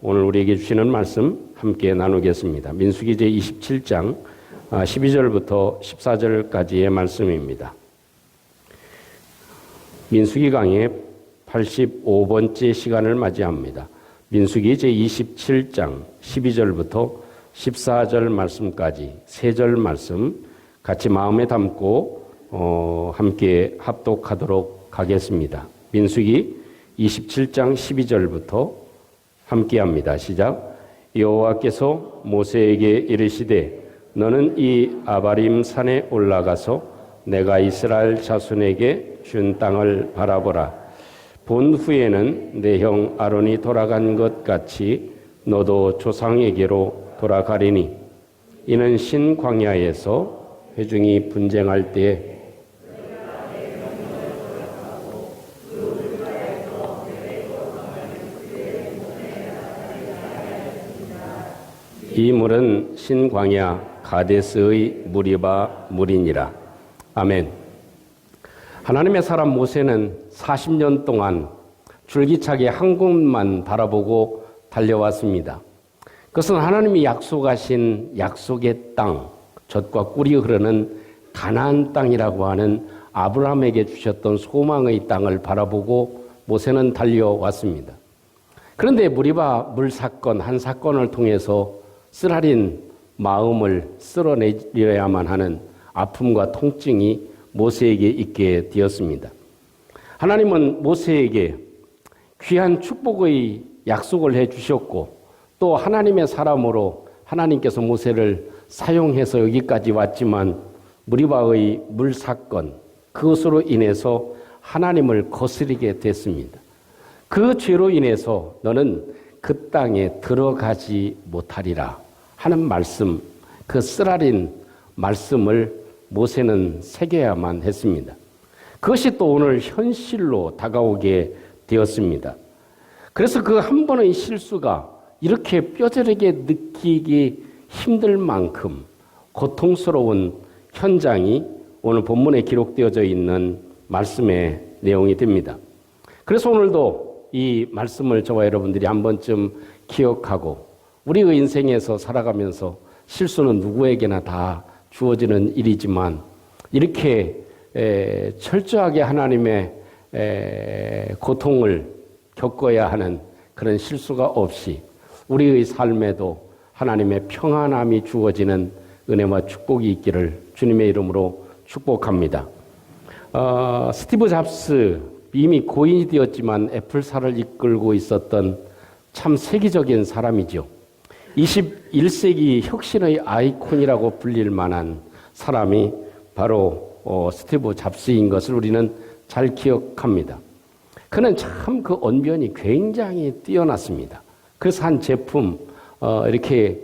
오늘 우리에게 주시는 말씀 함께 나누겠습니다. 민수기 제27장 12절부터 14절까지의 말씀입니다. 민수기 강의 85번째 시간을 맞이합니다. 민수기 제27장 12절부터 14절 말씀까지 3절 말씀 같이 마음에 담고 함께 합독하도록 하겠습니다. 민수기 27장 12절부터 함께합니다. 시작. 여호와께서 모세에게 이르시되 너는 이 아바림 산에 올라가서 내가 이스라엘 자손에게 준 땅을 바라보라. 본 후에는 내 형 아론이 돌아간 것 같이 너도 조상에게로 돌아가리니 이는 신 광야에서 회중이 분쟁할 때 이 물은 신 광야 가데스의 무리바 물이니라. 아멘. 하나님의 사람 모세는 40년 동안 줄기차게 한 곳만 바라보고 달려왔습니다. 그것은 하나님이 약속하신 약속의 땅, 젖과 꿀이 흐르는 가나안 땅이라고 하는 아브라함에게 주셨던 소망의 땅을 바라보고 모세는 달려왔습니다. 그런데 무리바 물 사건, 한 사건을 통해서 쓰라린 마음을 쓸어내려야만 하는 아픔과 통증이 모세에게 있게 되었습니다. 하나님은 모세에게 귀한 축복의 약속을 해주셨고 또 하나님의 사람으로 하나님께서 모세를 사용해서 여기까지 왔지만 무리바의 물 사건, 그것으로 인해서 하나님을 거스리게 됐습니다. 그 죄로 인해서 너는 그 땅에 들어가지 못하리라 하는 말씀, 그 쓰라린 말씀을 모세는 새겨야만 했습니다. 그것이 또 오늘 현실로 다가오게 되었습니다. 그래서 그 한 번의 실수가 이렇게 뼈저리게 느끼기 힘들 만큼 고통스러운 현장이 오늘 본문에 기록되어져 있는 말씀의 내용이 됩니다. 그래서 오늘도 이 말씀을 저와 여러분들이 한 번쯤 기억하고 우리의 인생에서 살아가면서 실수는 누구에게나 다 주어지는 일이지만 이렇게 철저하게 하나님의 고통을 겪어야 하는 그런 실수가 없이 우리의 삶에도 하나님의 평안함이 주어지는 은혜와 축복이 있기를 주님의 이름으로 축복합니다. 스티브 잡스, 이미 고인이 되었지만 애플사를 이끌고 있었던 참 세계적인 사람이죠. 21세기 혁신의 아이콘이라고 불릴 만한 사람이 바로 스티브 잡스인 것을 우리는 잘 기억합니다. 그는 참 그 언변이 굉장히 뛰어났습니다. 그래서 한 제품 이렇게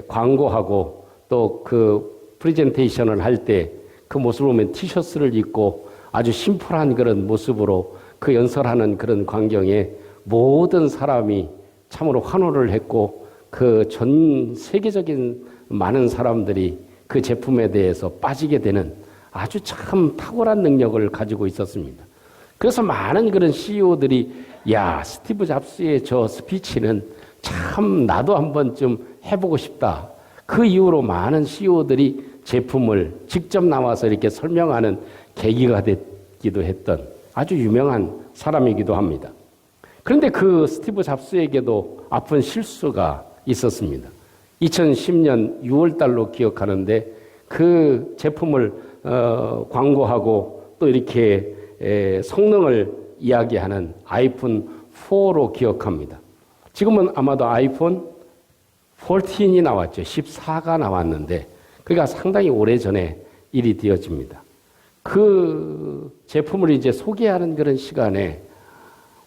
광고하고 또 그 프레젠테이션을 할 때 그 모습을 보면 티셔츠를 입고 아주 심플한 그런 모습으로 그 연설하는 그런 광경에 모든 사람이 참으로 환호를 했고 그 전 세계적인 많은 사람들이 그 제품에 대해서 빠지게 되는 아주 참 탁월한 능력을 가지고 있었습니다. 그래서 많은 그런 CEO들이 야, 스티브 잡스의 저 스피치는 참 나도 한 번쯤 해보고 싶다. 그 이후로 많은 CEO들이 제품을 직접 나와서 이렇게 설명하는 계기가 됐기도 했던 아주 유명한 사람이기도 합니다. 그런데 그 스티브 잡스에게도 아픈 실수가 있었습니다. 2010년 6월 달로 기억하는데 그 제품을 광고하고 또 이렇게 성능을 이야기하는 아이폰 4로 기억합니다. 지금은 아마도 아이폰 14이 나왔죠. 14가 나왔는데 그러니까 상당히 오래전에 일이 되어집니다. 그 제품을 이제 소개하는 그런 시간에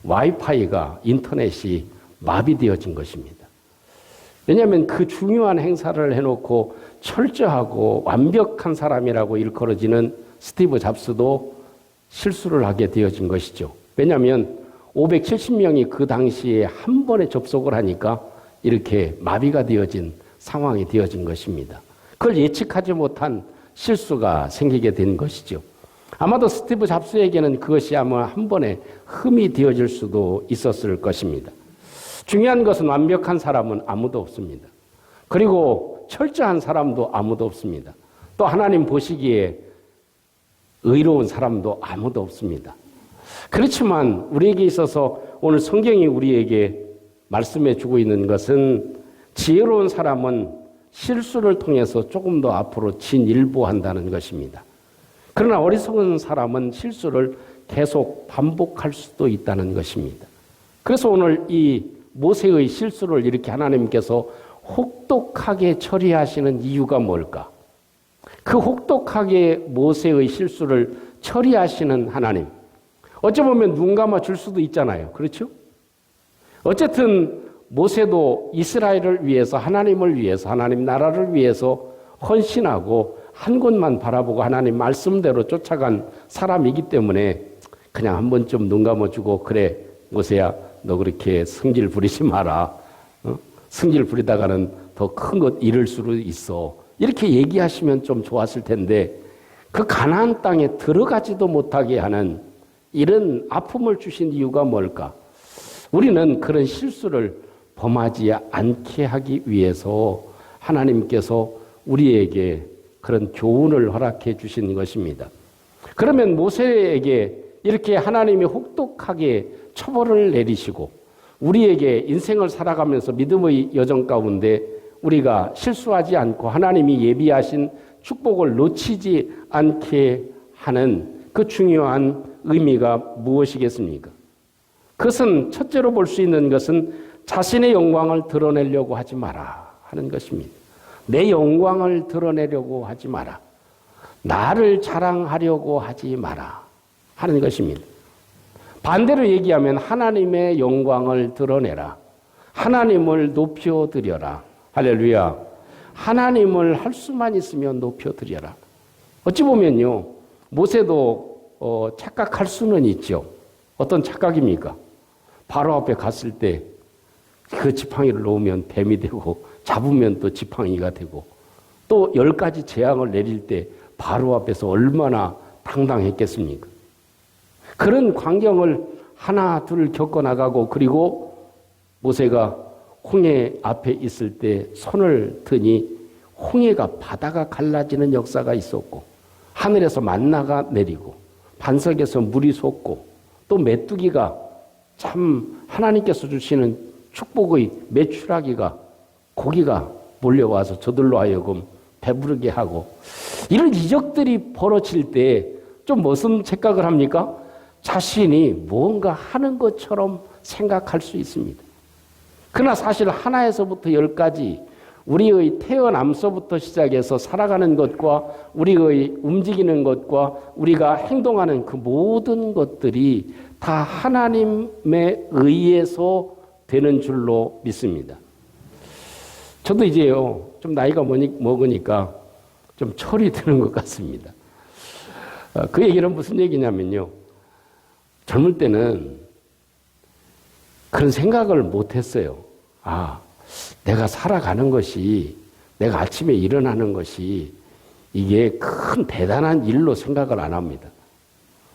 와이파이가 인터넷이 마비되어진 것입니다. 왜냐하면 그 중요한 행사를 해놓고 철저하고 완벽한 사람이라고 일컬어지는 스티브 잡스도 실수를 하게 되어진 것이죠. 왜냐하면 570명이 그 당시에 한 번에 접속을 하니까 이렇게 마비가 되어진 상황이 되어진 것입니다. 그걸 예측하지 못한 실수가 생기게 된 것이죠. 아마도 스티브 잡스에게는 그것이 아마 한 번에 흠이 되어질 수도 있었을 것입니다. 중요한 것은 완벽한 사람은 아무도 없습니다. 그리고 철저한 사람도 아무도 없습니다. 또 하나님 보시기에 의로운 사람도 아무도 없습니다. 그렇지만 우리에게 있어서 오늘 성경이 우리에게 말씀해 주고 있는 것은 지혜로운 사람은 실수를 통해서 조금 더 앞으로 진일보한다는 것입니다. 그러나 어리석은 사람은 실수를 계속 반복할 수도 있다는 것입니다. 그래서 오늘 이 모세의 실수를 이렇게 하나님께서 혹독하게 처리하시는 이유가 뭘까? 그 혹독하게 모세의 실수를 처리하시는 하나님. 어찌 보면 눈 감아 줄 수도 있잖아요. 그렇죠? 어쨌든 모세도 이스라엘을 위해서, 하나님을 위해서, 하나님 나라를 위해서 헌신하고 한 곳만 바라보고 하나님 말씀대로 쫓아간 사람이기 때문에 그냥 한 번쯤 눈 감아주고, 그래 모세야 너 그렇게 성질 부리지 마라. 성질 부리다가는 더 큰 것 잃을 수도 있어. 이렇게 얘기하시면 좀 좋았을 텐데 그 가나안 땅에 들어가지도 못하게 하는 이런 아픔을 주신 이유가 뭘까? 우리는 그런 실수를 범하지 않게 하기 위해서 하나님께서 우리에게 그런 교훈을 허락해 주신 것입니다. 그러면 모세에게 이렇게 하나님이 혹독하게 처벌을 내리시고 우리에게 인생을 살아가면서 믿음의 여정 가운데 우리가 실수하지 않고 하나님이 예비하신 축복을 놓치지 않게 하는 그 중요한 의미가 무엇이겠습니까? 그것은 첫째로 볼 수 있는 것은 자신의 영광을 드러내려고 하지 마라 하는 것입니다. 내 영광을 드러내려고 하지 마라. 나를 자랑하려고 하지 마라 하는 것입니다. 반대로 얘기하면 하나님의 영광을 드러내라. 하나님을 높여드려라. 할렐루야. 하나님을 할 수만 있으면 높여드려라. 어찌 보면요, 모세도 착각할 수는 있죠. 어떤 착각입니까? 바로 앞에 갔을 때 그 지팡이를 놓으면 뱀이 되고 잡으면 또 지팡이가 되고 또 10가지 재앙을 내릴 때 바로 앞에서 얼마나 당당했겠습니까? 그런 광경을 하나 둘 겪어나가고, 그리고 모세가 홍해 앞에 있을 때 손을 드니 홍해가 바다가 갈라지는 역사가 있었고, 하늘에서 만나가 내리고 반석에서 물이 솟고, 또 메뚜기가 참 하나님께서 주시는 축복의 메추라기가, 고기가 몰려와서 저들로 하여금 배부르게 하고, 이런 이적들이 벌어질 때 좀 무슨 착각을 합니까? 자신이 뭔가 하는 것처럼 생각할 수 있습니다. 그러나 사실 하나에서부터 10가지 우리의 태어남서부터 시작해서 살아가는 것과 우리의 움직이는 것과 우리가 행동하는 그 모든 것들이 다 하나님에 의해서 되는 줄로 믿습니다. 저도 이제요, 좀 나이가 먹으니까 좀 철이 드는 것 같습니다. 그 얘기는 무슨 얘기냐면요, 젊을 때는 그런 생각을 못 했어요. 아, 내가 살아가는 것이, 내가 아침에 일어나는 것이 이게 큰 대단한 일로 생각을 안 합니다.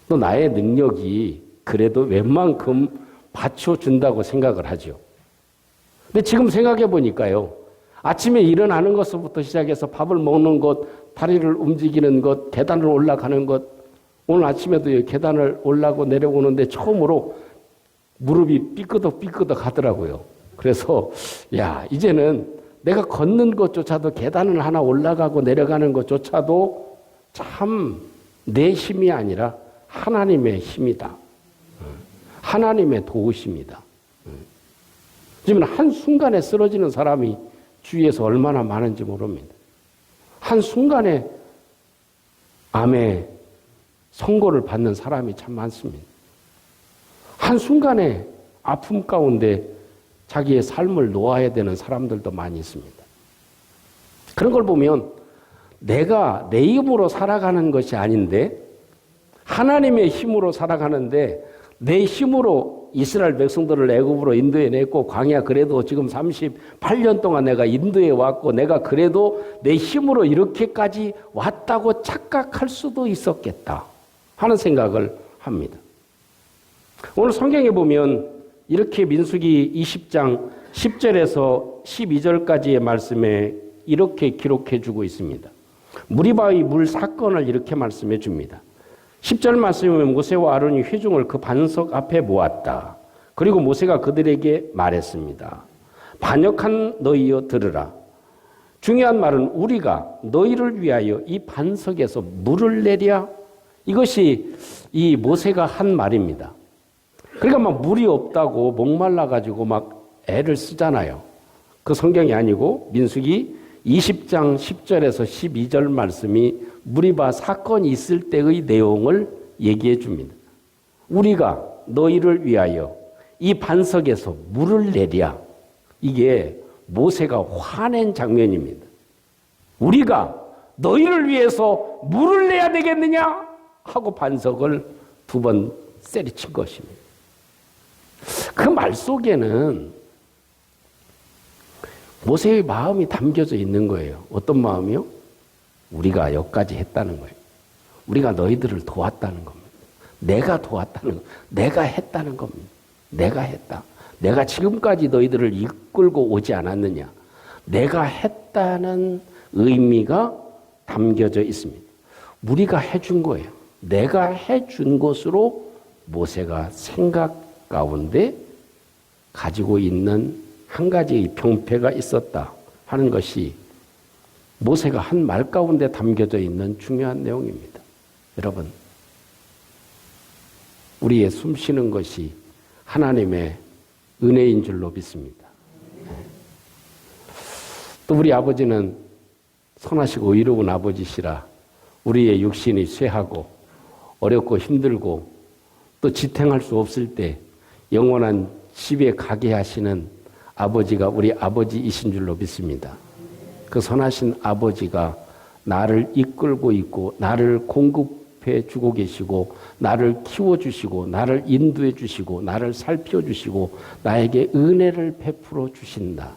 또 나의 능력이 그래도 웬만큼 받쳐준다고 생각을 하죠. 근데 지금 생각해 보니까요, 아침에 일어나는 것부터 시작해서 밥을 먹는 것, 다리를 움직이는 것, 계단을 올라가는 것, 오늘 아침에도 계단을 올라고 내려오는데 처음으로 무릎이 삐끄덕 하더라고요. 그래서 야, 이제는 내가 걷는 것조차도, 계단을 하나 올라가고 내려가는 것조차도 참 내 힘이 아니라 하나님의 힘이다. 하나님의 도우심이다. 지금 한순간에 쓰러지는 사람이 주위에서 얼마나 많은지 모릅니다. 한순간에 암에 선고를 받는 사람이 참 많습니다. 한순간에 아픔 가운데 자기의 삶을 놓아야 되는 사람들도 많이 있습니다. 그런 걸 보면 내가 내 힘으로 살아가는 것이 아닌데 하나님의 힘으로 살아가는데, 내 힘으로 이스라엘 백성들을 애굽으로 인도해냈고, 광야 그래도 지금 38년 동안 내가 인도해 왔고, 내가 그래도 내 힘으로 이렇게까지 왔다고 착각할 수도 있었겠다 하는 생각을 합니다. 오늘 성경에 보면 이렇게 민수기 20장 10절에서 12절까지의 말씀에 이렇게 기록해 주고 있습니다. 무리바의 물 사건을 이렇게 말씀해 줍니다. 10절 말씀에 모세와 아론이 회중을 그 반석 앞에 모았다. 그리고 모세가 그들에게 말했습니다. 반역한 너희여 들으라. 중요한 말은 우리가 너희를 위하여 이 반석에서 물을 내랴. 이것이 이 모세가 한 말입니다. 그러니까 막 물이 없다고 목말라가지고 막 애를 쓰잖아요. 그 성경이 아니고 민수기 20장 10절에서 12절 말씀이 무리바 사건이 있을 때의 내용을 얘기해 줍니다. 우리가 너희를 위하여 이 반석에서 물을 내랴. 이게 모세가 화낸 장면입니다. 우리가 너희를 위해서 물을 내야 되겠느냐? 하고 반석을 2번 세리친 것입니다. 그 말 속에는 모세의 마음이 담겨져 있는 거예요. 어떤 마음이요? 우리가 여기까지 했다는 거예요. 우리가 너희들을 도왔다는 겁니다. 내가 도왔다는 겁니다. 내가 했다는 겁니다. 내가 했다. 내가 지금까지 너희들을 이끌고 오지 않았느냐. 내가 했다는 의미가 담겨져 있습니다. 우리가 해준 거예요. 내가 해준 것으로 모세가 생각 가운데 가지고 있는 한 가지의 병폐가 있었다 하는 것이 모세가 한 말 가운데 담겨져 있는 중요한 내용입니다. 여러분, 우리의 숨 쉬는 것이 하나님의 은혜인 줄로 믿습니다. 또 우리 아버지는 선하시고 의로운 아버지시라 우리의 육신이 쇠하고 어렵고 힘들고 또 지탱할 수 없을 때 영원한 집에 가게 하시는 아버지가 우리 아버지이신 줄로 믿습니다. 그 선하신 아버지가 나를 이끌고 있고 나를 공급해 주고 계시고 나를 키워주시고 나를 인도해 주시고 나를 살펴주시고 나에게 은혜를 베풀어 주신다.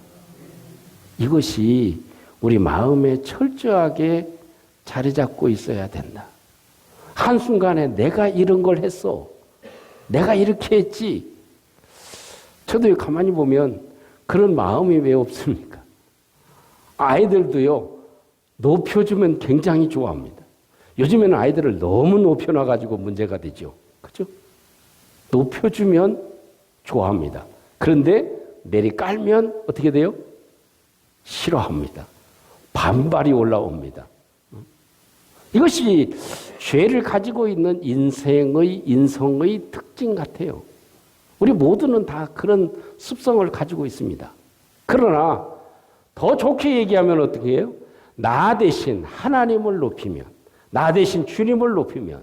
이것이 우리 마음에 철저하게 자리 잡고 있어야 된다. 한순간에 내가 이런 걸 했어. 내가 이렇게 했지. 저도 가만히 보면 그런 마음이 왜 없습니까? 아이들도요, 높여주면 굉장히 좋아합니다. 요즘에는 아이들을 너무 높여놔가지고 문제가 되죠. 그죠? 높여주면 좋아합니다. 그런데 내리 깔면 어떻게 돼요? 싫어합니다. 반발이 올라옵니다. 이것이 죄를 가지고 있는 인성의 특징 같아요. 우리 모두는 다 그런 습성을 가지고 있습니다. 그러나 더 좋게 얘기하면 어떻게 해요? 나 대신 하나님을 높이면, 나 대신 주님을 높이면,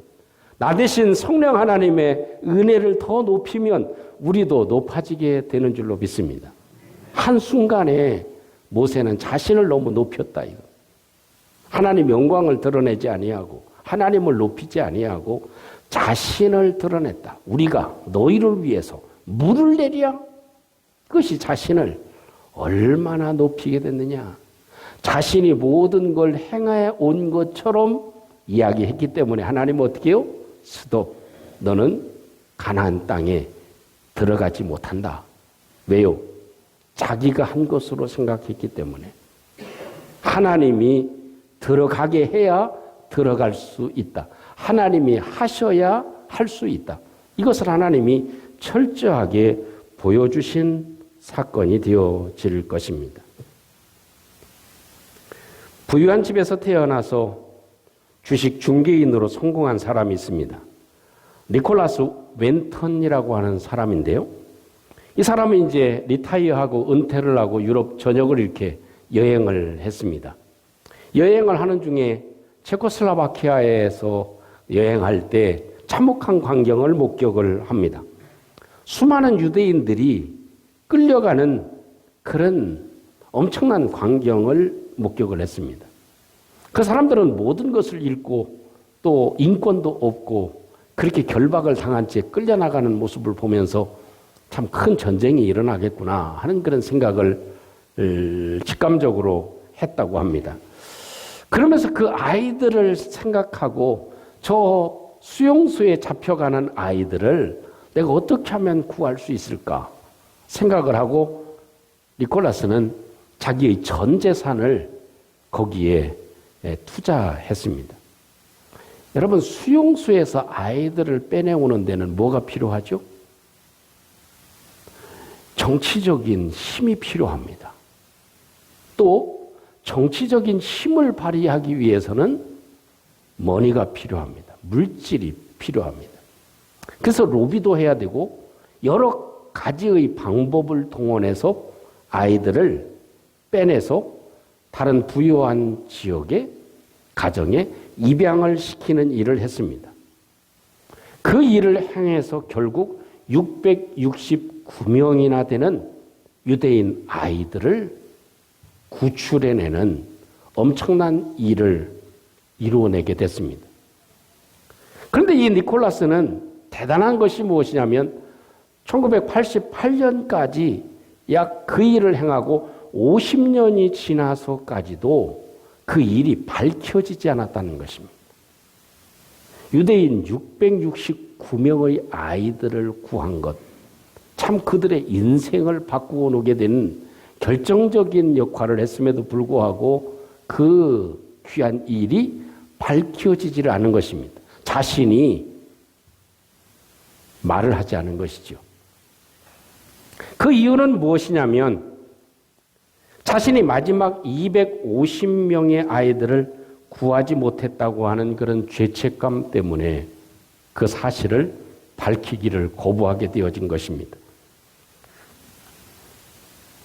나 대신 성령 하나님의 은혜를 더 높이면 우리도 높아지게 되는 줄로 믿습니다. 한순간에 모세는 자신을 너무 높였다. 이거. 하나님 영광을 드러내지 아니하고 하나님을 높이지 아니하고 자신을 드러냈다. 우리가 너희를 위해서 물을 내랴. 그것이 자신을 얼마나 높이게 됐느냐. 자신이 모든 걸 행해 온 것처럼 이야기했기 때문에 하나님은 어떻게 해요? 스톱. 너는 가나안 땅에 들어가지 못한다. 왜요? 자기가 한 것으로 생각했기 때문에. 하나님이 들어가게 해야 들어갈 수 있다. 하나님이 하셔야 할 수 있다. 이것을 하나님이 철저하게 보여주신 사건이 되어질 것입니다. 부유한 집에서 태어나서 주식 중개인으로 성공한 사람이 있습니다. 니콜라스 웬턴이라고 하는 사람인데요. 이 사람은 이제 리타이어하고 은퇴를 하고 유럽 전역을 이렇게 여행을 했습니다. 여행을 하는 중에 체코슬로바키아에서 여행할 때 참혹한 광경을 목격을 합니다. 수많은 유대인들이 끌려가는 그런 엄청난 광경을 목격을 했습니다. 그 사람들은 모든 것을 잃고 또 인권도 없고 그렇게 결박을 당한 채 끌려나가는 모습을 보면서 참 큰 전쟁이 일어나겠구나 하는 그런 생각을 직감적으로 했다고 합니다. 그러면서 그 아이들을 생각하고 저 수용소에 잡혀가는 아이들을 내가 어떻게 하면 구할 수 있을까 생각을 하고 니콜라스는 자기의 전 재산을 거기에 투자했습니다. 여러분, 수용소에서 아이들을 빼내오는 데는 뭐가 필요하죠? 정치적인 힘이 필요합니다. 또 정치적인 힘을 발휘하기 위해서는 머니가 필요합니다. 물질이 필요합니다. 그래서 로비도 해야 되고 여러 가지의 방법을 동원해서 아이들을 빼내서 다른 부유한 지역의 가정에 입양을 시키는 일을 했습니다. 그 일을 행해서 결국 669명이나 되는 유대인 아이들을 구출해내는 엄청난 일을 이루어내게 됐습니다. 그런데 이 니콜라스는 대단한 것이 무엇이냐면 1988년까지 약 그 일을 행하고 50년이 지나서까지도 그 일이 밝혀지지 않았다는 것입니다. 유대인 669명의 아이들을 구한 것, 참 그들의 인생을 바꾸어 놓게 된 결정적인 역할을 했음에도 불구하고 그 귀한 일이 밝혀지지를 않은 것입니다. 자신이 말을 하지 않은 것이죠. 그 이유는 무엇이냐면 자신이 마지막 250명의 아이들을 구하지 못했다고 하는 그런 죄책감 때문에 그 사실을 밝히기를 거부하게 되어진 것입니다.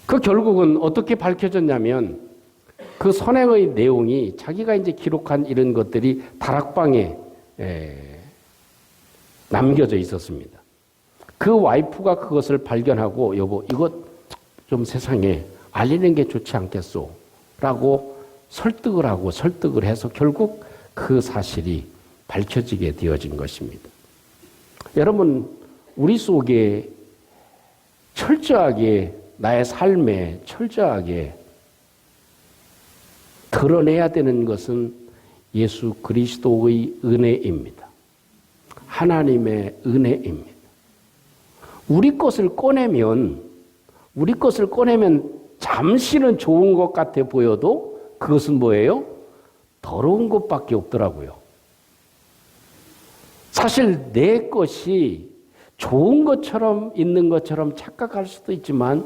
그 결국은 어떻게 밝혀졌냐면 그 선행의 내용이 자기가 이제 기록한 이런 것들이 다락방에 남겨져 있었습니다. 그 와이프가 그것을 발견하고 여보 이것 좀 세상에 알리는 게 좋지 않겠소? 라고 설득을 해서 결국 그 사실이 밝혀지게 되어진 것입니다. 여러분, 우리 속에 철저하게 나의 삶에 철저하게 드러내야 되는 것은 예수 그리스도의 은혜입니다. 하나님의 은혜입니다. 우리 것을 꺼내면 잠시는 좋은 것 같아 보여도 그것은 뭐예요? 더러운 것밖에 없더라고요. 사실 내 것이 좋은 것처럼 있는 것처럼 착각할 수도 있지만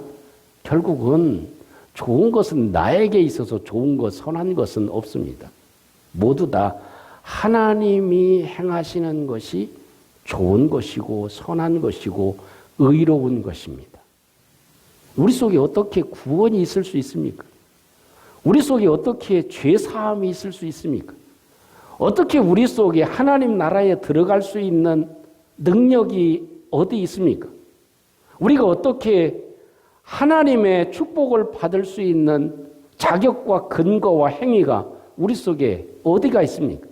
결국은 좋은 것은 나에게 있어서 좋은 것, 선한 것은 없습니다. 모두 다 하나님이 행하시는 것이 좋은 것이고 선한 것이고 의로운 것입니다. 우리 속에 어떻게 구원이 있을 수 있습니까? 우리 속에 어떻게 죄사함이 있을 수 있습니까? 어떻게 우리 속에 하나님 나라에 들어갈 수 있는 능력이 어디 있습니까? 우리가 어떻게 하나님의 축복을 받을 수 있는 자격과 근거와 행위가 우리 속에 어디가 있습니까?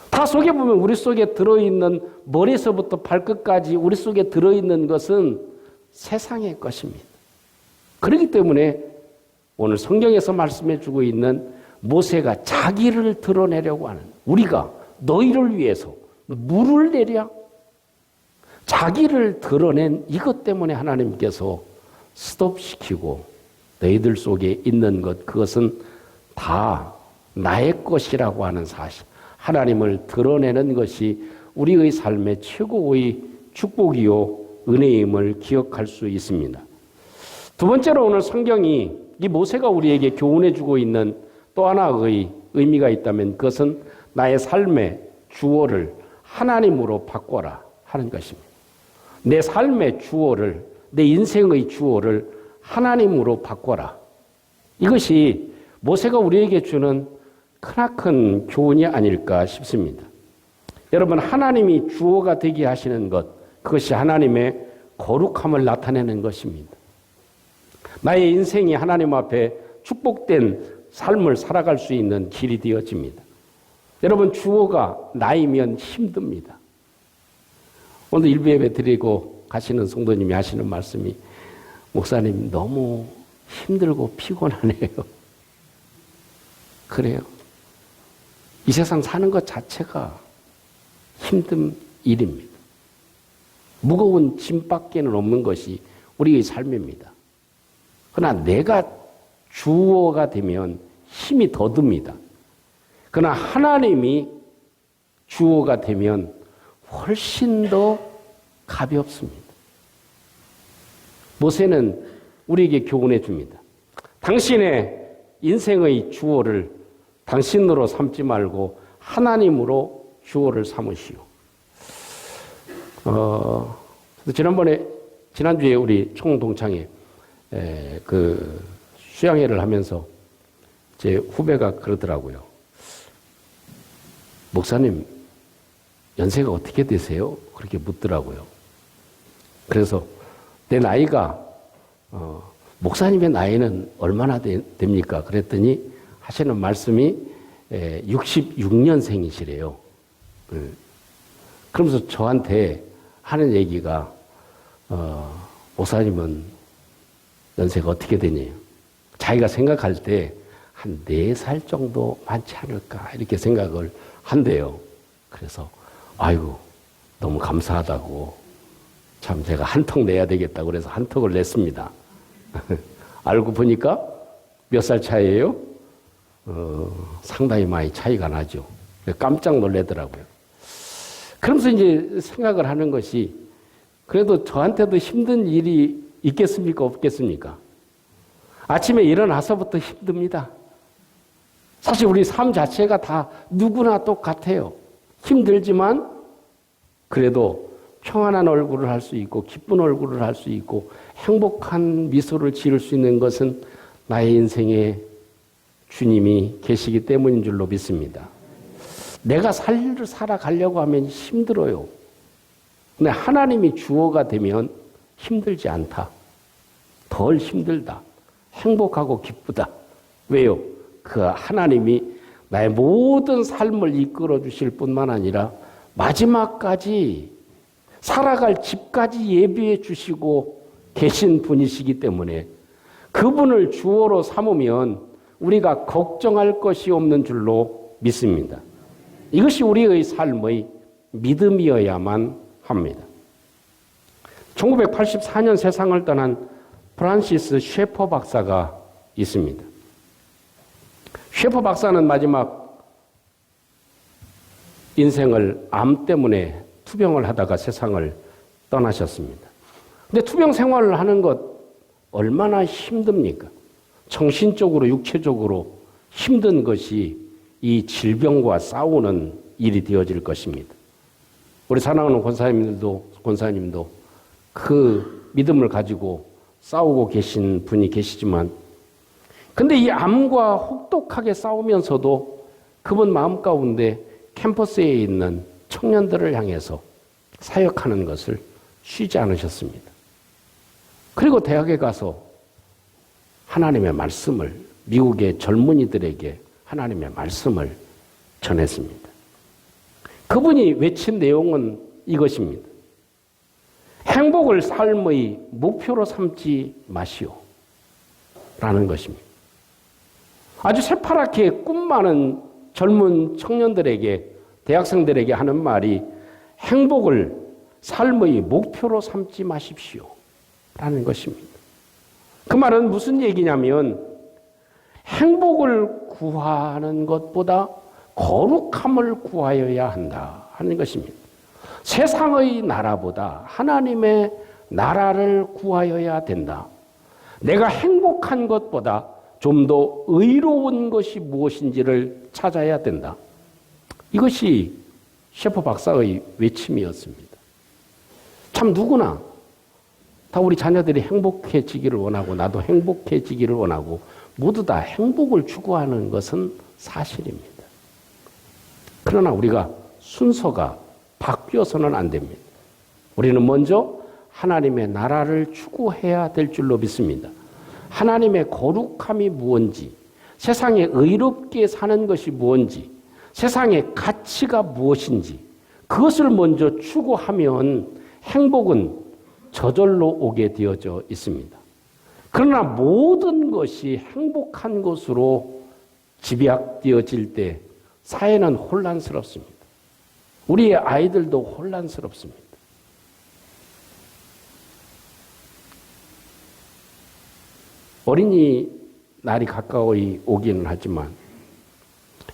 다 속에 보면 우리 속에 들어있는 머리에서부터 발끝까지 우리 속에 들어있는 것은 세상의 것입니다. 그렇기 때문에 오늘 성경에서 말씀해 주고 있는 모세가 자기를 드러내려고 하는 우리가 너희를 위해서 물을 내랴 자기를 드러낸 이것 때문에 하나님께서 스톱시키고 너희들 속에 있는 것 그것은 다 나의 것이라고 하는 사실 하나님을 드러내는 것이 우리의 삶의 최고의 축복이요 은혜임을 기억할 수 있습니다. 두 번째로 오늘 성경이 이 모세가 우리에게 교훈해 주고 있는 또 하나의 의미가 있다면 그것은 나의 삶의 주어를 하나님으로 바꿔라 하는 것입니다. 내 삶의 주어를 내 인생의 주어를 하나님으로 바꿔라. 이것이 모세가 우리에게 주는 크나큰 교훈이 아닐까 싶습니다. 여러분 하나님이 주어가 되게 하시는 것 그것이 하나님의 거룩함을 나타내는 것입니다. 나의 인생이 하나님 앞에 축복된 삶을 살아갈 수 있는 길이 되어집니다. 여러분 주어가 나이면 힘듭니다. 오늘 일부 예배 드리고 가시는 성도님이 하시는 말씀이 목사님 너무 힘들고 피곤하네요. 그래요. 이 세상 사는 것 자체가 힘든 일입니다. 무거운 짐밖에는 없는 것이 우리의 삶입니다. 그러나 내가 주어가 되면 힘이 더 듭니다. 그러나 하나님이 주어가 되면 훨씬 더 가볍습니다. 모세는 우리에게 교훈해 줍니다. 당신의 인생의 주어를 당신으로 삼지 말고 하나님으로 주어를 삼으시오. 지난주에 우리 총동창회 그 수양회를 하면서 제 후배가 그러더라고요. 목사님, 연세가 어떻게 되세요? 그렇게 묻더라고요. 그래서 내 나이가, 목사님의 나이는 얼마나 됩니까? 그랬더니 하시는 말씀이 66년생이시래요. 그러면서 저한테 하는 얘기가, 목사님은 연세가 어떻게 되냐? 자기가 생각할 때 한 4살 정도 많지 않을까 이렇게 생각을 한대요. 그래서 아이고 너무 감사하다고 참 제가 한턱 내야 되겠다고 그래서 한턱을 냈습니다. 알고 보니까 몇 살 차이예요? 상당히 많이 차이가 나죠. 깜짝 놀라더라고요. 그러면서 이제 생각을 하는 것이 그래도 저한테도 힘든 일이 있겠습니까? 없겠습니까? 아침에 일어나서부터 힘듭니다. 사실 우리 삶 자체가 다 누구나 똑같아요. 힘들지만 그래도 평안한 얼굴을 할 수 있고 기쁜 얼굴을 할 수 있고 행복한 미소를 지을 수 있는 것은 나의 인생에 주님이 계시기 때문인 줄로 믿습니다. 내가 살아가려고 하면 힘들어요. 근데 하나님이 주어가 되면 힘들지 않다. 덜 힘들다. 행복하고 기쁘다. 왜요? 그 하나님이 나의 모든 삶을 이끌어 주실 뿐만 아니라 마지막까지 살아갈 집까지 예비해 주시고 계신 분이시기 때문에 그분을 주어로 삼으면 우리가 걱정할 것이 없는 줄로 믿습니다. 이것이 우리의 삶의 믿음이어야만 합니다. 1984년 세상을 떠난 프란시스 셰퍼 박사가 있습니다. 셰퍼 박사는 마지막 인생을 암 때문에 투병을 하다가 세상을 떠나셨습니다. 근데 투병 생활을 하는 것 얼마나 힘듭니까? 정신적으로 육체적으로 힘든 것이 이 질병과 싸우는 일이 되어질 것입니다. 우리 사랑하는 권사님도 그 믿음을 가지고 싸우고 계신 분이 계시지만 근데 이 암과 혹독하게 싸우면서도 그분 마음 가운데 캠퍼스에 있는 청년들을 향해서 사역하는 것을 쉬지 않으셨습니다. 그리고 대학에 가서 하나님의 말씀을 미국의 젊은이들에게 하나님의 말씀을 전했습니다. 그분이 외친 내용은 이것입니다. 행복을 삶의 목표로 삼지 마시오. 라는 것입니다. 아주 새파랗게 꿈 많은 젊은 청년들에게, 대학생들에게 하는 말이 행복을 삶의 목표로 삼지 마십시오. 라는 것입니다. 그 말은 무슨 얘기냐면 행복을 구하는 것보다 거룩함을 구하여야 한다 하는 것입니다. 세상의 나라보다 하나님의 나라를 구하여야 된다. 내가 행복한 것보다 좀 더 의로운 것이 무엇인지를 찾아야 된다. 이것이 셰퍼 박사의 외침이었습니다. 참 누구나 다 우리 자녀들이 행복해지기를 원하고 나도 행복해지기를 원하고 모두 다 행복을 추구하는 것은 사실입니다. 그러나 우리가 순서가 바뀌어서는 안 됩니다. 우리는 먼저 하나님의 나라를 추구해야 될 줄로 믿습니다. 하나님의 거룩함이 무엇인지, 세상에 의롭게 사는 것이 무엇인지, 세상의 가치가 무엇인지 그것을 먼저 추구하면 행복은 저절로 오게 되어져 있습니다. 그러나 모든 것이 행복한 것으로 집약되어질 때 사회는 혼란스럽습니다. 우리의 아이들도 혼란스럽습니다. 어린이 날이 가까이 오기는 하지만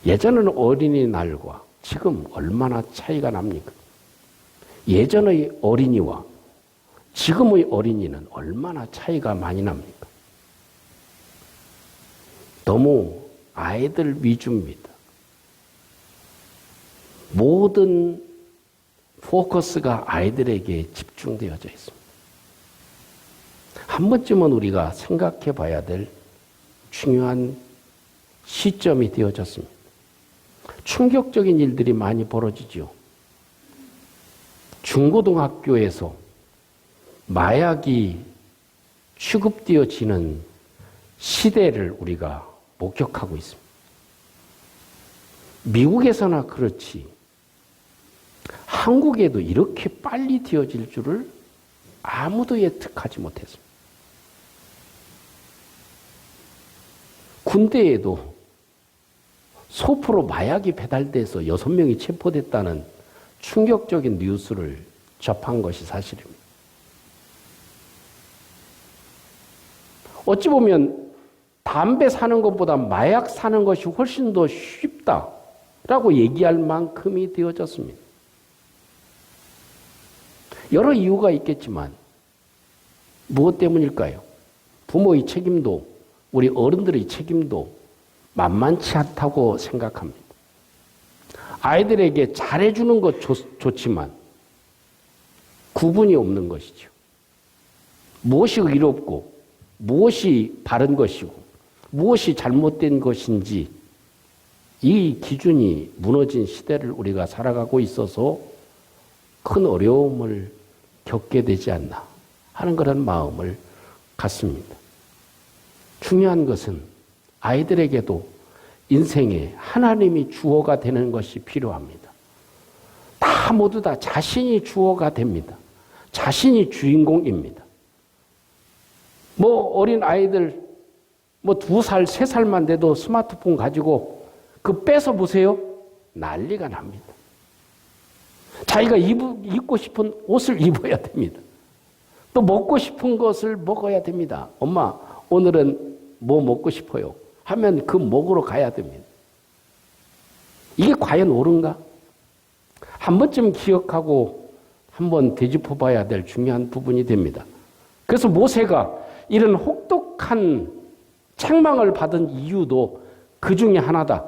예전에는 어린이날과 지금 얼마나 차이가 납니까? 예전의 어린이와 지금의 어린이는 얼마나 차이가 많이 납니까? 너무 아이들 위주입니다. 모든 포커스가 아이들에게 집중되어져 있습니다. 한 번쯤은 우리가 생각해 봐야 될 중요한 시점이 되어졌습니다. 충격적인 일들이 많이 벌어지죠. 중고등학교에서 마약이 취급되어지는 시대를 우리가 목격하고 있습니다. 미국에서나 그렇지 한국에도 이렇게 빨리 되어질 줄을 아무도 예측하지 못했습니다. 군대에도 소포로 마약이 배달돼서 6명이 체포됐다는 충격적인 뉴스를 접한 것이 사실입니다. 어찌 보면 담배 사는 것보다 마약 사는 것이 훨씬 더 쉽다라고 얘기할 만큼이 되어졌습니다. 여러 이유가 있겠지만 무엇 때문일까요? 부모의 책임도 우리 어른들의 책임도 만만치 않다고 생각합니다. 아이들에게 잘해주는 것 좋지만 구분이 없는 것이죠. 무엇이 의롭고 무엇이 바른 것이고 무엇이 잘못된 것인지 이 기준이 무너진 시대를 우리가 살아가고 있어서 큰 어려움을 겪게 되지 않나 하는 그런 마음을 갖습니다. 중요한 것은 아이들에게도 인생에 하나님이 주어가 되는 것이 필요합니다. 다 모두 다 자신이 주어가 됩니다. 자신이 주인공입니다. 어린 아이들 2살, 3살만 돼도 스마트폰 가지고 뺏어 보세요. 난리가 납니다. 자기가 입고 싶은 옷을 입어야 됩니다. 또 먹고 싶은 것을 먹어야 됩니다. 엄마, 오늘은 뭐 먹고 싶어요? 하면 그 먹으러 가야 됩니다. 이게 과연 옳은가? 한 번쯤 기억하고 한번 되짚어 봐야 될 중요한 부분이 됩니다. 그래서 모세가 이런 혹독한 책망을 받은 이유도 그 중에 하나다.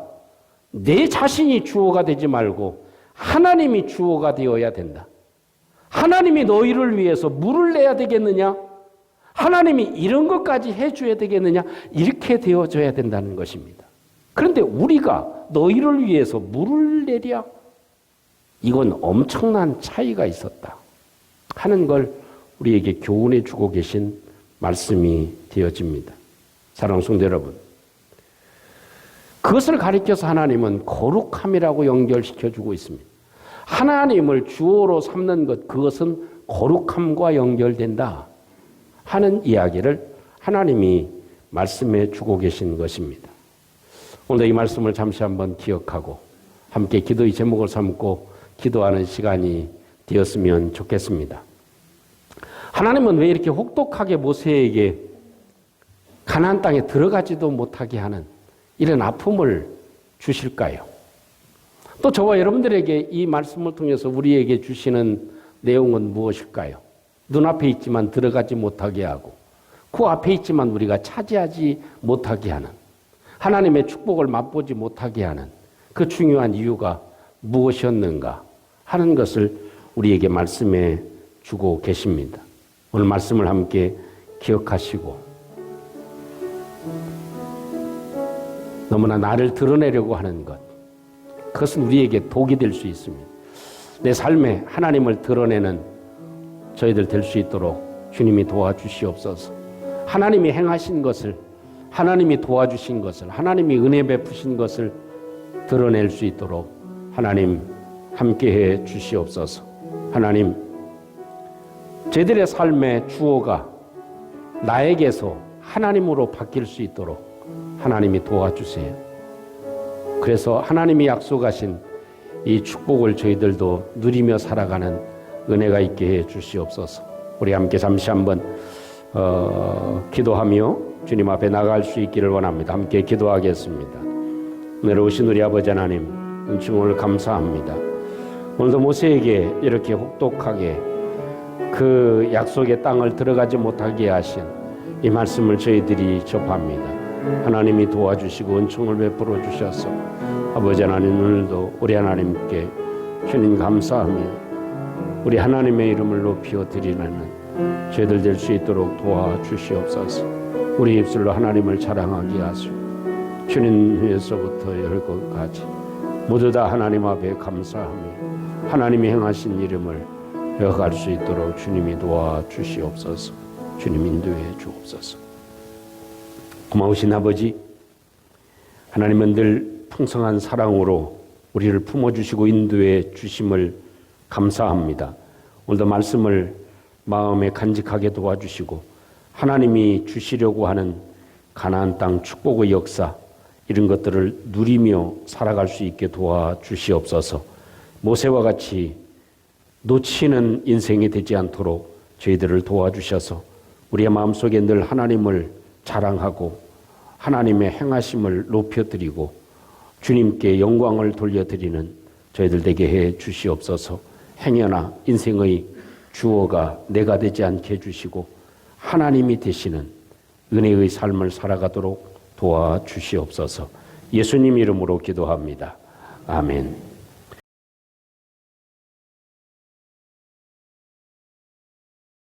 내 자신이 주어가 되지 말고 하나님이 주어가 되어야 된다. 하나님이 너희를 위해서 물을 내야 되겠느냐? 하나님이 이런 것까지 해줘야 되겠느냐? 이렇게 되어줘야 된다는 것입니다. 그런데 우리가 너희를 위해서 물을 내랴? 이건 엄청난 차이가 있었다 하는 걸 우리에게 교훈해 주고 계신 말씀이 되어집니다. 사랑하는 성도 여러분, 그것을 가리켜서 하나님은 거룩함이라고 연결시켜주고 있습니다. 하나님을 주어로 삼는 것, 그것은 거룩함과 연결된다 하는 이야기를 하나님이 말씀해 주고 계신 것입니다. 오늘 이 말씀을 잠시 한번 기억하고 함께 기도의 제목을 삼고 기도하는 시간이 되었으면 좋겠습니다. 하나님은 왜 이렇게 혹독하게 모세에게 가나안 땅에 들어가지도 못하게 하는 이런 아픔을 주실까요? 또 저와 여러분들에게 이 말씀을 통해서 우리에게 주시는 내용은 무엇일까요? 눈앞에 있지만 들어가지 못하게 하고 그 앞에 있지만 우리가 차지하지 못하게 하는, 하나님의 축복을 맛보지 못하게 하는 그 중요한 이유가 무엇이었는가 하는 것을 우리에게 말씀해 주고 계십니다. 오늘 말씀을 함께 기억하시고 너무나 나를 드러내려고 하는 것, 그것은 우리에게 독이 될 수 있습니다. 내 삶에 하나님을 드러내는 저희들 될 수 있도록 주님이 도와주시옵소서. 하나님이 행하신 것을, 하나님이 도와주신 것을, 하나님이 은혜 베푸신 것을 드러낼 수 있도록 하나님 함께해 주시옵소서. 하나님, 저희들의 삶의 주어가 나에게서 하나님으로 바뀔 수 있도록 하나님이 도와주세요. 그래서 하나님이 약속하신 이 축복을 저희들도 누리며 살아가는 은혜가 있게 해 주시옵소서. 우리 함께 잠시 한번 기도하며 주님 앞에 나갈 수 있기를 원합니다. 함께 기도하겠습니다. 내려오신 우리 아버지 하나님, 은총을 감사합니다. 오늘도 모세에게 이렇게 혹독하게 그 약속의 땅을 들어가지 못하게 하신 이 말씀을 저희들이 접합니다. 하나님이 도와주시고 은총을 베풀어 주셔서 아버지 하나님, 오늘도 우리 하나님께 주님 감사하며 우리 하나님의 이름을 높여 드리는 저희들 될 수 있도록 도와주시옵소서. 우리 입술로 하나님을 자랑하게 하시고 주님 위에서부터 열고까지 모두 다 하나님 앞에 감사하며 하나님이 행하신 이름을 배워갈 수 있도록 주님이 도와주시옵소서. 주님 인도해 주옵소서. 고마우신 아버지, 하나님은 늘 풍성한 사랑으로 우리를 품어주시고 인도해 주심을 감사합니다. 오늘도 말씀을 마음에 간직하게 도와주시고 하나님이 주시려고 하는 가나안 땅 축복의 역사, 이런 것들을 누리며 살아갈 수 있게 도와주시옵소서. 모세와 같이 놓치는 인생이 되지 않도록 저희들을 도와주셔서 우리의 마음속에 늘 하나님을 자랑하고 하나님의 행하심을 높여드리고 주님께 영광을 돌려드리는 저희들 되게 해 주시옵소서. 행여나 인생의 주어가 내가 되지 않게 해주시고 하나님이 되시는 은혜의 삶을 살아가도록 도와주시옵소서. 예수님 이름으로 기도합니다. 아멘.